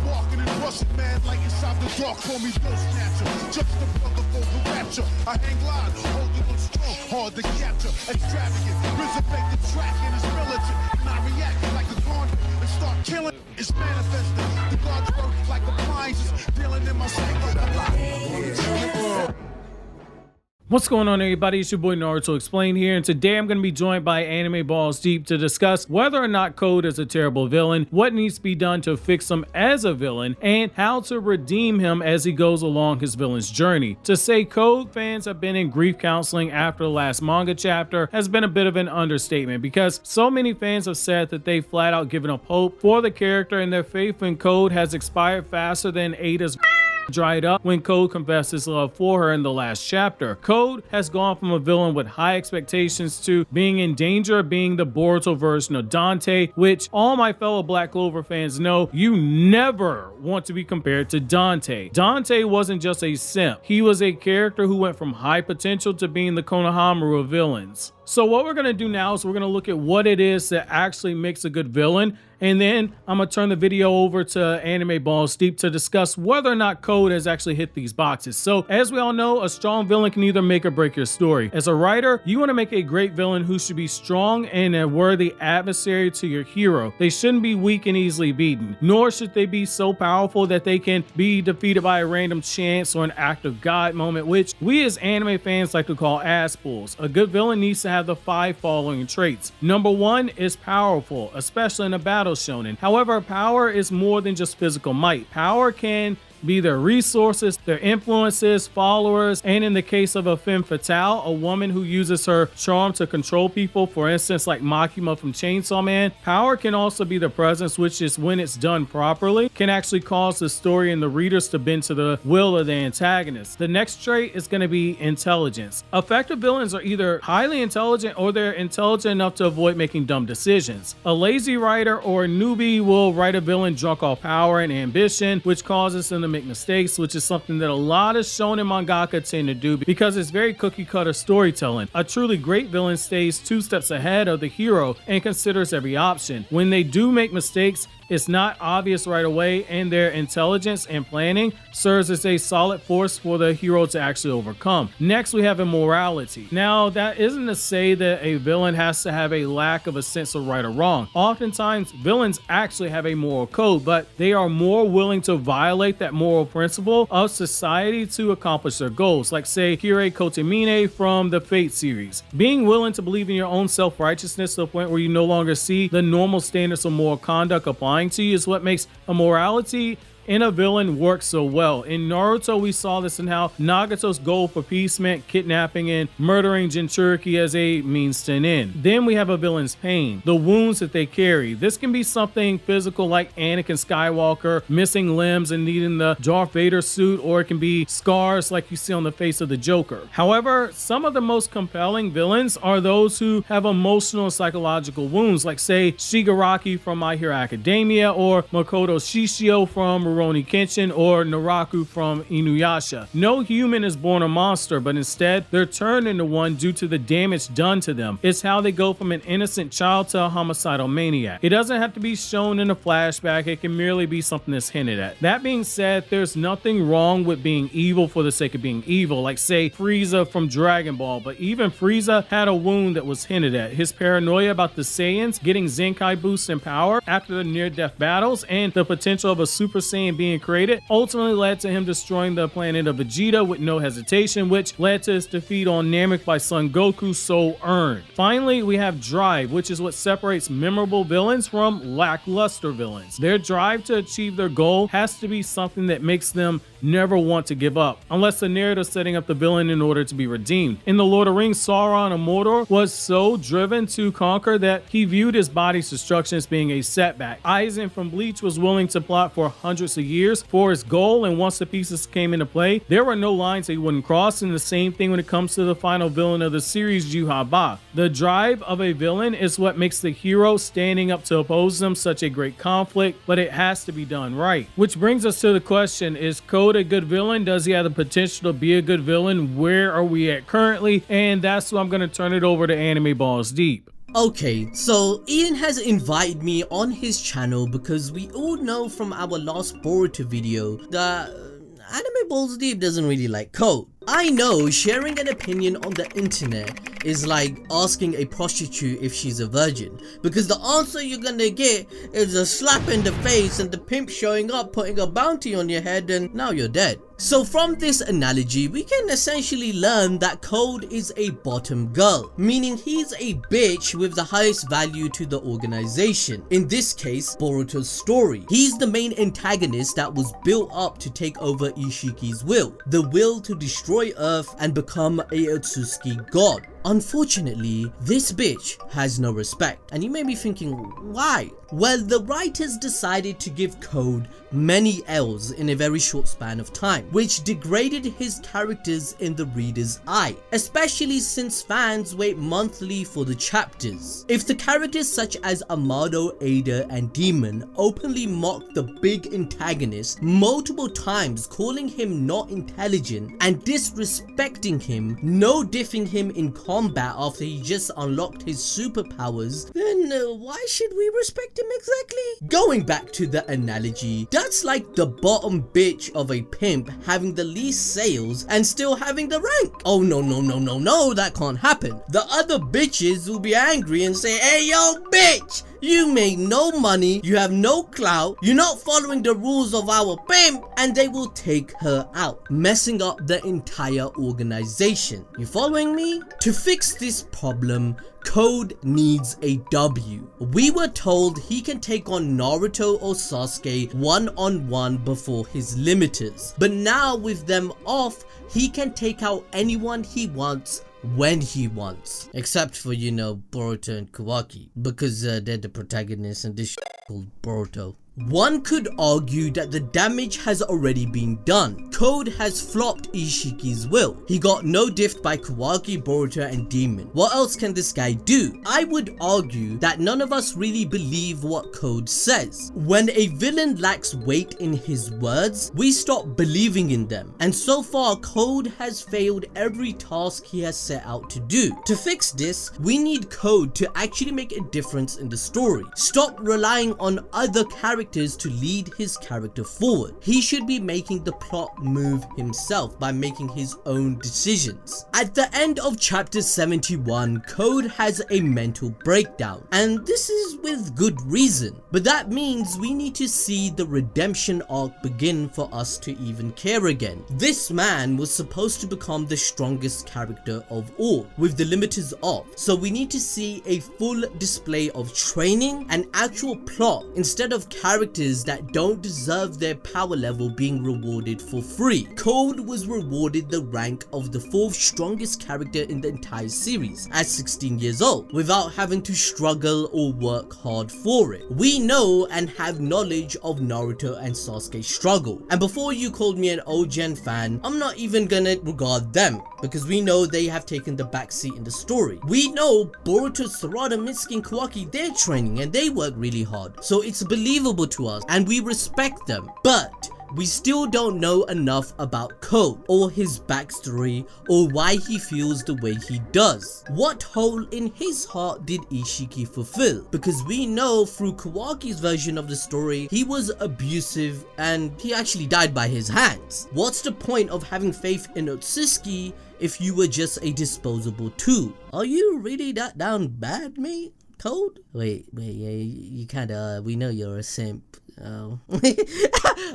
walking and rushing mad like inside the dark, call me Bill Snatcher. Just the brother for the rapture. I hang live, holding on strong, hard to capture. Extravagant, resurrect the track and it's militant. And I react like a gauntlet and start killing. It's manifesting. The God's work like appliances, dealing in my psyche. What's going on, everybody? It's your boy Naruto Explained here, and today I'm going to be joined by Anime Balls Deep to discuss whether or not Code is a terrible villain, what needs to be done to fix him as a villain, and how to redeem him as he goes along his villain's journey. To say Code fans have been in grief counseling after the last manga chapter has been a bit of an understatement, because so many fans have said that they flat out given up hope for the character, and their faith in Code has expired faster than Ada's dried up when Code confessed his love for her in the last chapter. Code has gone from a villain with high expectations to being in danger of being the Boruto version of Dante, which all my fellow Black Clover fans know you never want to be compared to Dante. Dante wasn't just a simp. He was a character who went from high potential to being the Konohamaru of villains. So what we're going to do now is we're going to look at what it is that actually makes a good villain, and then I'm going to turn the video over to Anime Balls Deep to discuss whether or not Code has actually hit these boxes. So as we all know, a strong villain can either make or break your story. As a writer, you want to make a great villain who should be strong and a worthy adversary to your hero. They shouldn't be weak and easily beaten, nor should they be so powerful that they can be defeated by a random chance or an act of God moment, which we as anime fans like to call ass pulls. A good villain needs to have the 5 following traits. Number 1 is powerful, especially in a battle shonen. However, power is more than just physical might. Power can be their resources, their influences, followers, and in the case of a femme fatale, a woman who uses her charm to control people, for instance like Makima from Chainsaw Man. Power can also be the presence, which is when it's done properly, can actually cause the story and the readers to bend to the will of the antagonist. The next trait is going to be intelligence. Effective villains are either highly intelligent or they're intelligent enough to avoid making dumb decisions. A lazy writer or a newbie will write a villain drunk off power and ambition, which causes them to make mistakes, which is something that a lot of shonen mangaka tend to do because it's very cookie cutter storytelling. A truly great villain stays 2 steps ahead of the hero and considers every option. When they do make mistakes, it's not obvious right away, and their intelligence and planning serves as a solid force for the hero to actually overcome. Next, we have immorality. Now, that isn't to say that a villain has to have a lack of a sense of right or wrong. Oftentimes, villains actually have a moral code, but they are more willing to violate that moral principle of society to accomplish their goals, like say KRYPTONIAN from the Fate series. Being willing to believe in your own self-righteousness to the point where you no longer see the normal standards of moral conduct applying to you is what makes a morality in a villain works so well. In Naruto, we saw this in how Nagato's goal for peace meant kidnapping and murdering Jinchuriki as a means to an end. Then we have a villain's pain, the wounds that they carry. This can be something physical like Anakin Skywalker missing limbs and needing the Darth Vader suit, or it can be scars like you see on the face of the Joker. However, some of the most compelling villains are those who have emotional and psychological wounds, like say Shigaraki from My Hero Academia, or Makoto Shishio from Rurouni Kenshin, or Naraku from Inuyasha. No human is born a monster, but instead they're turned into one due to the damage done to them. It's how they go from an innocent child to a homicidal maniac. It doesn't have to be shown in a flashback, it can merely be something that's hinted at. That being said, there's nothing wrong with being evil for the sake of being evil, like say Frieza from Dragon Ball, but even Frieza had a wound that was hinted at. His paranoia about the Saiyans getting Zenkai boosts in power after the near-death battles and the potential of a Super Saiyan being created ultimately led to him destroying the planet of Vegeta with no hesitation, which led to his defeat on Namek by Son Goku, so earned. Finally, we have drive, which is what separates memorable villains from lackluster villains. Their drive to achieve their goal has to be something that makes them never want to give up, unless the narrative setting up the villain in order to be redeemed. In The Lord of the Rings, Sauron of Mordor was so driven to conquer that he viewed his body's destruction as being a setback. Aizen from Bleach was willing to plot for hundreds of years for his goal, and once the pieces came into play, there were no lines that he wouldn't cross, and the same thing when it comes to the final villain of the series, Yhwach. The drive of a villain is what makes the hero standing up to oppose them such a great conflict, but it has to be done right. Which brings us to the question, is Code a good villain? Does he have the potential to be a good villain? Where are we at currently? And that's why I'm going to turn it over to Anime Balls Deep. Okay, so Ian has invited me on his channel because we all know from our last Boruto video that Anime Balls Deep doesn't really like code. I know sharing an opinion on the internet is like asking a prostitute if she's a virgin, because the answer you're gonna get is a slap in the face and the pimp showing up putting a bounty on your head and now you're dead. So from this analogy, we can essentially learn that Code is a bottom girl, meaning he's a bitch with the highest value to the organization. In this case, Boruto's story. He's the main antagonist that was built up to take over Ishiki's will, the will to destroy Earth and become a Otsutsuki god. Unfortunately, this bitch has no respect. And you may be thinking, why? Well, the writers decided to give Code many L's in a very short span of time, which degraded his characters in the reader's eye, especially since fans wait monthly for the chapters. If the characters such as Amado, Ada, and Daemon openly mock the big antagonist multiple times, calling him not intelligent and disrespecting him, no diffing him in combat after he just unlocked his superpowers, then why should we respect him exactly? Going back to the analogy, that's like the bottom bitch of a pimp having the least sales and still having the rank. Oh no, that can't happen. The other bitches will be angry and say, hey yo bitch, you make no money, you have no clout, you're not following the rules of our pimp, and they will take her out, messing up the entire organization. You following me? To fix this problem, Code needs a W. We were told he can take on Naruto or Sasuke one-on-one before his limiters, but now with them off, he can take out anyone he wants when he wants, except for, you know, Boruto and Kawaki, because they're the protagonists and this called Boruto. One could argue that the damage has already been done. Code has flopped Ishiki's will. He got no diffed by Kawaki, Boruto, and Daemon. What else can this guy do? I would argue that none of us really believe what Code says. When a villain lacks weight in his words, we stop believing in them. And so far, Code has failed every task he has set out to do. To fix this, we need Code to actually make a difference in the story. Stop relying on other characters to lead his character forward. He should be making the plot move himself by making his own decisions. At the end of chapter 71, Code has a mental breakdown, and this is with good reason. But that means we need to see the redemption arc begin for us to even care again. This man was supposed to become the strongest character of all, with the limiters off. So we need to see a full display of training and actual plot instead of characters that don't deserve their power level being rewarded for free. Code was rewarded the rank of the 4th strongest character in the entire series at 16 years old without having to struggle or work hard for it. We know and have knowledge of Naruto and Sasuke's struggle, and before you called me an old-gen fan, I'm not even gonna regard them because we know they have taken the backseat in the story. We know Boruto, Sarada, Mitsuki, and Kawaki, they're training and they work really hard, so it's believable to us and we respect them, but we still don't know enough about Code or his backstory or why he feels the way he does. What hole in his heart did Ishiki fulfill? Because we know through Kawaki's version of the story, he was abusive and he actually died by his hands. What's the point of having faith in Otsutsuki if you were just a disposable tool? Are you really that down bad, mate? Code? Wait, yeah, you kinda, we know you're a simp. Oh.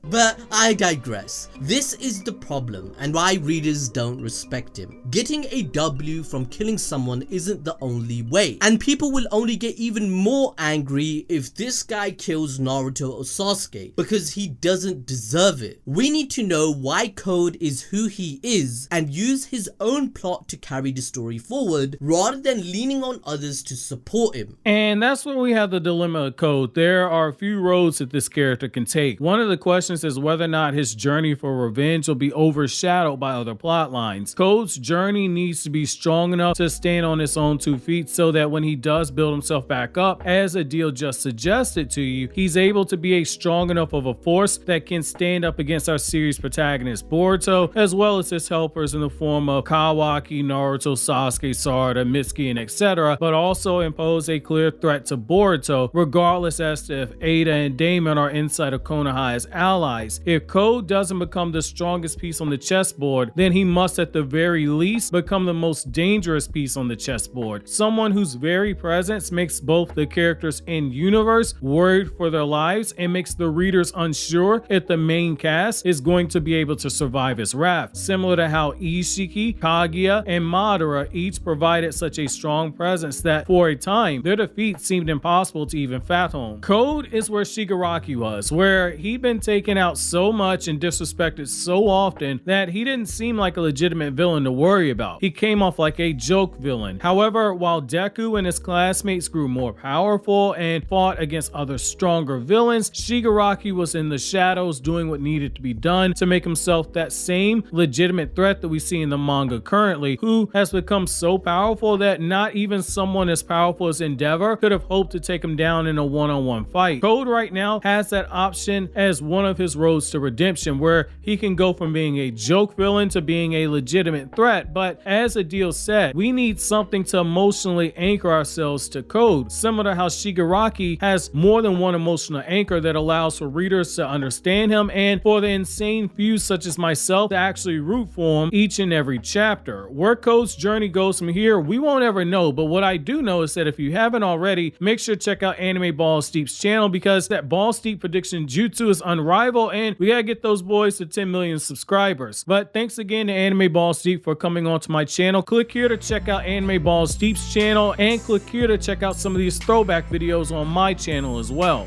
But I digress. This is the problem and why readers don't respect him. Getting a W from killing someone isn't the only way, and people will only get even more angry if this guy kills Naruto or Sasuke because he doesn't deserve it. We need to know why Code is who he is and use his own plot to carry the story forward rather than leaning on others to support him. And that's when we have the dilemma of Code. There are a few roads that this this character can take. One of the questions is whether or not his journey for revenge will be overshadowed by other plot lines. Code's journey needs to be strong enough to stand on its own 2 feet so that when he does build himself back up, as Adil just suggested to you, he's able to be a strong enough of a force that can stand up against our series protagonist Boruto, as well as his helpers in the form of Kawaki, Naruto, Sasuke, Sarada, Mitsuki, and etc., but also impose a clear threat to Boruto, regardless as to if Ada and Daemon are inside of Konoha as allies. If Code doesn't become the strongest piece on the chessboard, then he must at the very least become the most dangerous piece on the chessboard. Someone whose very presence makes both the characters in universe worried for their lives and makes the readers unsure if the main cast is going to be able to survive his wrath, similar to how Ishiki, Kaguya, and Madara each provided such a strong presence that for a time their defeat seemed impossible to even fathom. Code is where Shigaraki was, where he'd been taken out so much and disrespected so often that he didn't seem like a legitimate villain to worry about. He came off like a joke villain. However, while Deku and his classmates grew more powerful and fought against other stronger villains, Shigaraki was in the shadows doing what needed to be done to make himself that same legitimate threat that we see in the manga currently, who has become so powerful that not even someone as powerful as Endeavor could have hoped to take him down in a one-on-one fight. Code right now has that option as one of his roads to redemption, where he can go from being a joke villain to being a legitimate threat. But as Adil said, we need something to emotionally anchor ourselves to Code, similar to how Shigaraki has more than one emotional anchor that allows for readers to understand him and for the insane few such as myself to actually root for him each and every chapter. Where Code's journey goes from here, we won't ever know, but what I do know is that if you haven't already, make sure to check out Anime Balls Deep's channel, because that Balls Deep prediction jutsu is unrivaled and we gotta get those boys to 10 million subscribers. But thanks again to Anime Balls Deep for coming onto my channel. Click here to check out Anime Balls Deep's channel and click here to check out some of these throwback videos on my channel as well.